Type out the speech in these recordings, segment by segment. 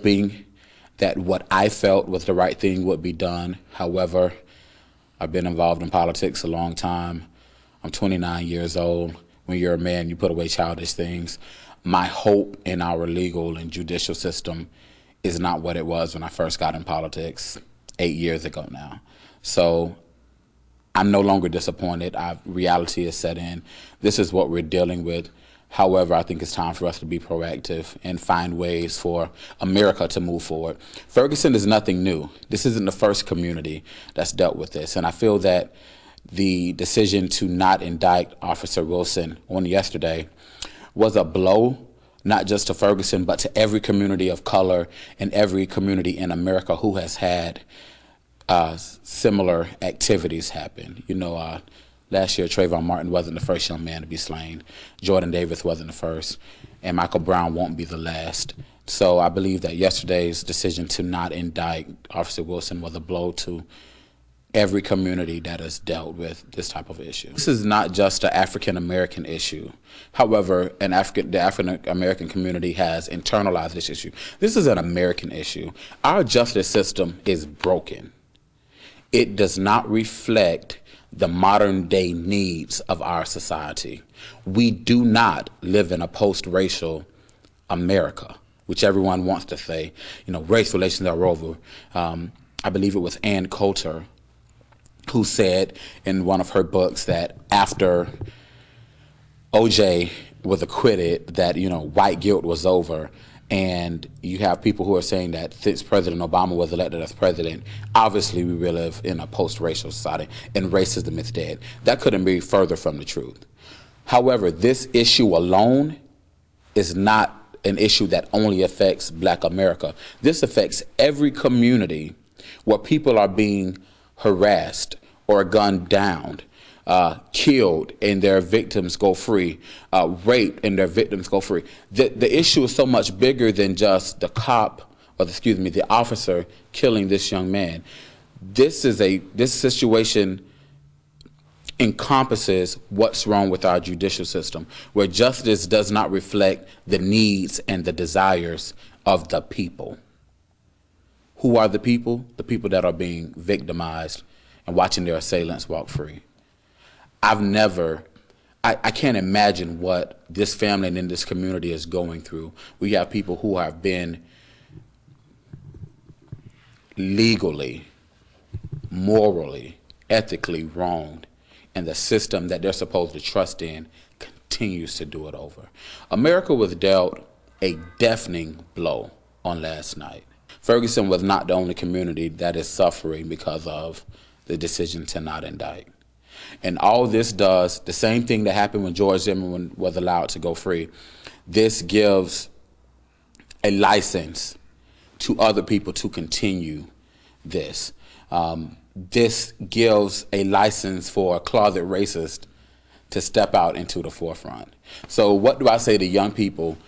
hoping that what I felt was the right thing would be done. However, I've been involved in politics a long time. I'm 29 years old. When you're a man, you put away childish things. My hope in our legal and judicial system is not what it was when I first got in politics 8 years ago now. So I'm no longer disappointed. Reality is set in. This is what we're dealing with. However, I think it's time for us to be proactive and find ways for America to move forward. Ferguson is nothing new. This isn't the first community that's dealt with this. And I feel that the decision to not indict Officer Wilson on yesterday was a blow, not just to Ferguson, but to every community of color and every community in America who has had similar activities happen. Last year, Trayvon Martin wasn't the first young man to be slain. Jordan Davis wasn't the first, and Michael Brown won't be the last. So I believe that yesterday's decision to not indict Officer Wilson was a blow to every community that has dealt with this type of issue. This is not just an African-American issue. However, the African-American community has internalized this issue. This is an American issue. Our justice system is broken. It does not reflect the modern day needs of our society. We do not live in a post-racial America, which everyone wants to say, race relations are over. I believe it was Ann Coulter who said in one of her books that after OJ was acquitted, that, white guilt was over. And you have people who are saying that since President Obama was elected as president, obviously we will live in a post-racial society and racism is dead. That couldn't be further from the truth. However, this issue alone is not an issue that only affects Black America. This affects every community where people are being harassed or gunned down, killed and their victims go free, raped and their victims go free. The issue is so much bigger than just the the officer killing this young man. This situation encompasses what's wrong with our judicial system, where justice does not reflect the needs and the desires of the people. Who are the people? The people that are being victimized and watching their assailants walk free. I can't imagine what this family and in this community is going through. We have people who have been legally, morally, ethically wronged, and the system that they're supposed to trust in continues to do it over. America was dealt a deafening blow on last night. Ferguson was not the only community that is suffering because of the decision to not indict. And all this does, the same thing that happened when George Zimmerman was allowed to go free, this gives a license to other people to continue this. This gives a license for a closet racist to step out into the forefront. So what do I say to young people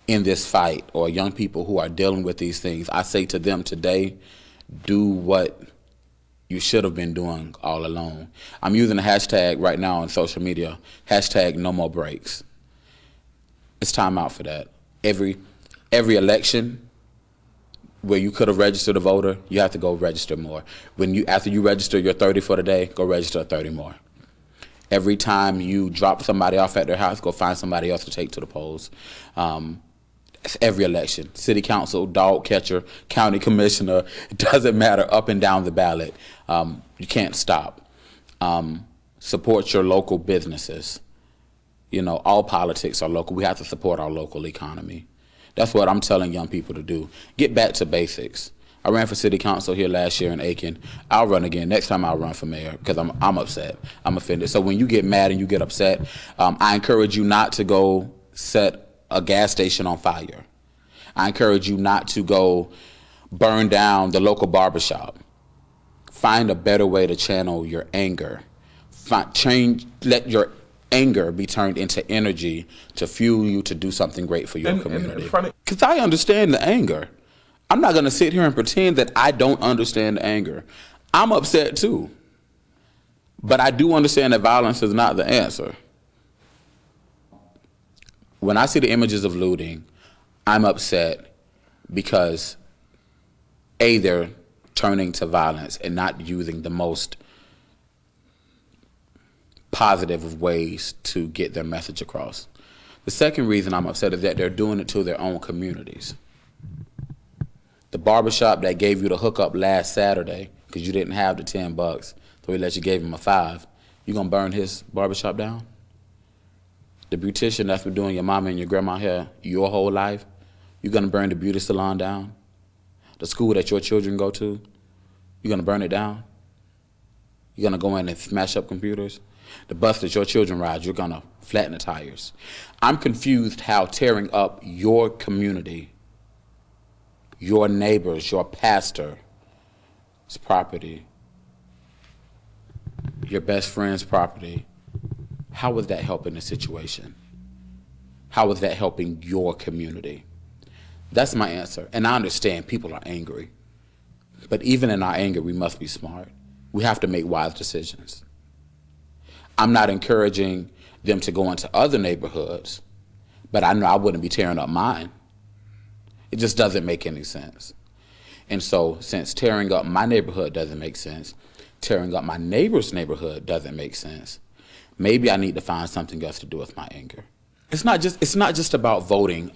in this fight, or young people who are dealing with these things? I say to them today, do what you should have been doing all along. I'm using a hashtag right now on social media, hashtag no more breaks. It's time out for that. Every election where you could have registered a voter, you have to go register more. After you register your 30 for the day, go register 30 more. Every time you drop somebody off at their house, go find somebody else to take to the polls. Every election, city council, dog catcher, county commissioner, it doesn't matter, up and down the ballot. You can't stop. Support your local businesses. All politics are local. We have to support our local economy. That's what I'm telling young people to do. Get back to basics. I ran for city council here last year in Aiken. I'll run again. Next time I'll run for mayor because I'm upset. I'm offended. So when you get mad and you get upset, I encourage you not to go set a gas station on fire. I encourage you not to go burn down the local barbershop. Find a better way to channel your anger. Let your anger be turned into energy to fuel you to do something great for your community. Because I understand the anger. I'm not going to sit here and pretend that I don't understand the anger. I'm upset too. But I do understand that violence is not the answer. When I see the images of looting, I'm upset because they're turning to violence and not using the most positive of ways to get their message across. The second reason I'm upset is that they're doing it to their own communities. The barbershop that gave you the hookup last Saturday because you didn't have the $10, so he let you gave him a $5, you gonna burn his barbershop down? The beautician that's been doing your mama and your grandma hair your whole life, you gonna burn the beauty salon down? The school that your children go to, you gonna burn it down? You're gonna go in and smash up computers? The bus that your children ride, you're gonna flatten the tires. I'm confused how tearing up your community, your neighbors, your pastor's property, your best friend's property, how is that helping the situation? How is that helping your community? That's my answer. And I understand people are angry. But even in our anger, we must be smart. We have to make wise decisions. I'm not encouraging them to go into other neighborhoods, but I know I wouldn't be tearing up mine. It just doesn't make any sense. And so since tearing up my neighborhood doesn't make sense, tearing up my neighbor's neighborhood doesn't make sense, maybe I need to find something else to do with my anger. It's not just about voting.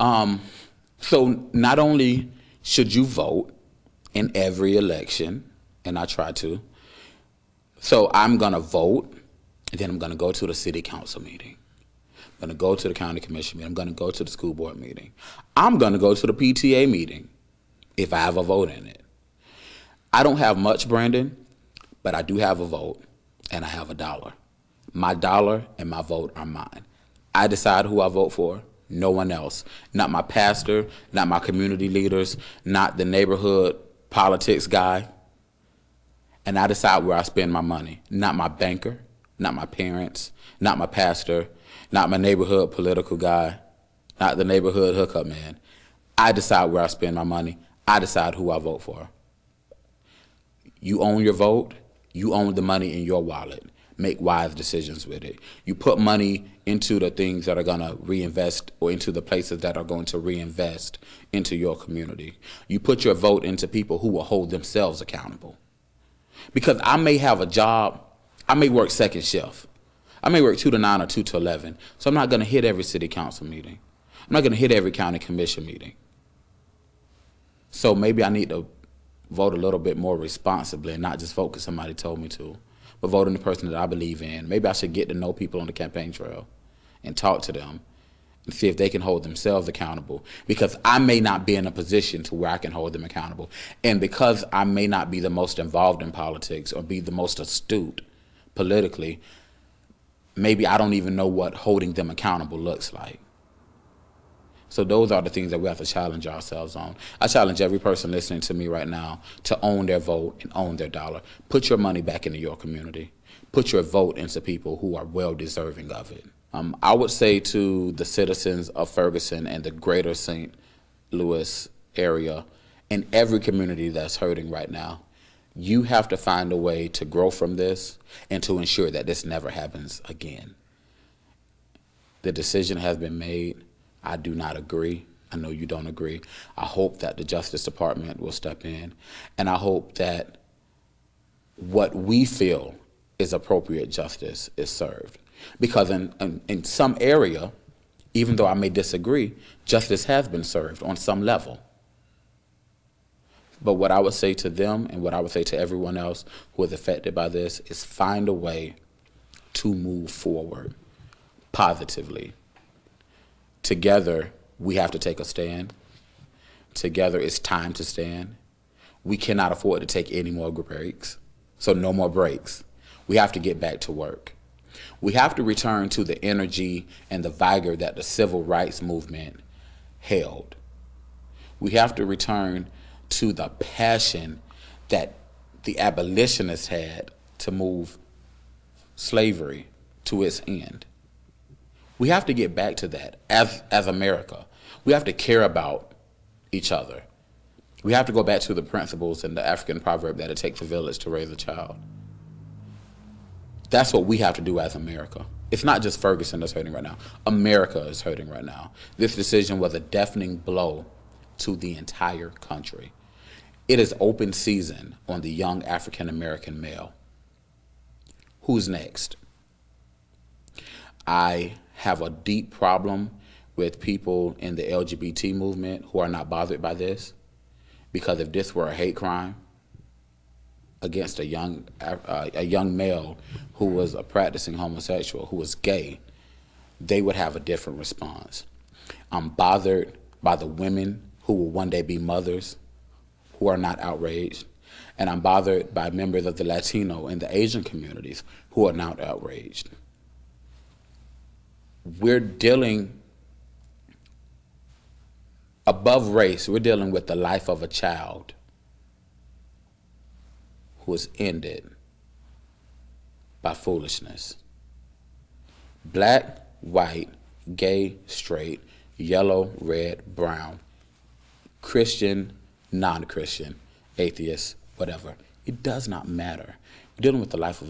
So not only should you vote in every election, and I try to, so I'm gonna vote, and then I'm gonna go to the city council meeting. I'm gonna go to the county commission meeting. I'm gonna go to the school board meeting. I'm gonna go to the PTA meeting if I have a vote in it. I don't have much, Brandon, but I do have a vote, and I have $1. My dollar and my vote are mine. I decide who I vote for, no one else. Not my pastor, not my community leaders, not the neighborhood politics guy. And I decide where I spend my money, not my banker, not my parents, not my pastor, not my neighborhood political guy, not the neighborhood hookup man. I decide where I spend my money. I decide who I vote for. You own your vote. You own the money in your wallet. Make wise decisions with it. You put money into the things that are going to reinvest, or into the places that are going to reinvest into your community. You put your vote into people who will hold themselves accountable. Because I may have a job, I may work second shift. I may work 2 to 9 or 2 to 11. So I'm not going to hit every city council meeting. I'm not going to hit every county commission meeting. So maybe I need to vote a little bit more responsibly and not just vote because somebody told me to, but vote in the person that I believe in. Maybe I should get to know people on the campaign trail and talk to them and see if they can hold themselves accountable, because I may not be in a position to where I can hold them accountable. And because I may not be the most involved in politics or be the most astute politically, maybe I don't even know what holding them accountable looks like. So those are the things that we have to challenge ourselves on. I challenge every person listening to me right now to own their vote and own their dollar. Put your money back into your community. Put your vote into people who are well deserving of it. I would say to the citizens of Ferguson and the greater St. Louis area and every community that's hurting right now, you have to find a way to grow from this and to ensure that this never happens again. The decision has been made. I do not agree. I know you don't agree. I hope that the Justice Department will step in, and I hope that what we feel is appropriate justice is served. Because in some area, even though I may disagree, justice has been served on some level. But what I would say to them and what I would say to everyone else who is affected by this is find a way to move forward positively. Together, we have to take a stand. Together, it's time to stand. We cannot afford to take any more breaks, so no more breaks. We have to get back to work. We have to return to the energy and the vigor that the civil rights movement held. We have to return to the passion that the abolitionists had to move slavery to its end. We have to get back to that as America. We have to care about each other. We have to go back to the principles and the African proverb that it takes a village to raise a child. That's what we have to do as America. It's not just Ferguson that's hurting right now. America is hurting right now. This decision was a deafening blow to the entire country. It is open season on the young African American male. Who's next? I have a deep problem with people in the LGBT movement who are not bothered by this, because if this were a hate crime against a young male who was a practicing homosexual, who was gay, they would have a different response. I'm bothered by the women who will one day be mothers who are not outraged, and I'm bothered by members of the Latino and the Asian communities who are not outraged. We're dealing, above race, we're dealing with the life of a child who was ended by foolishness. Black, white, gay, straight, yellow, red, brown, Christian, non-Christian, atheist, whatever. It does not matter. We're dealing with the life of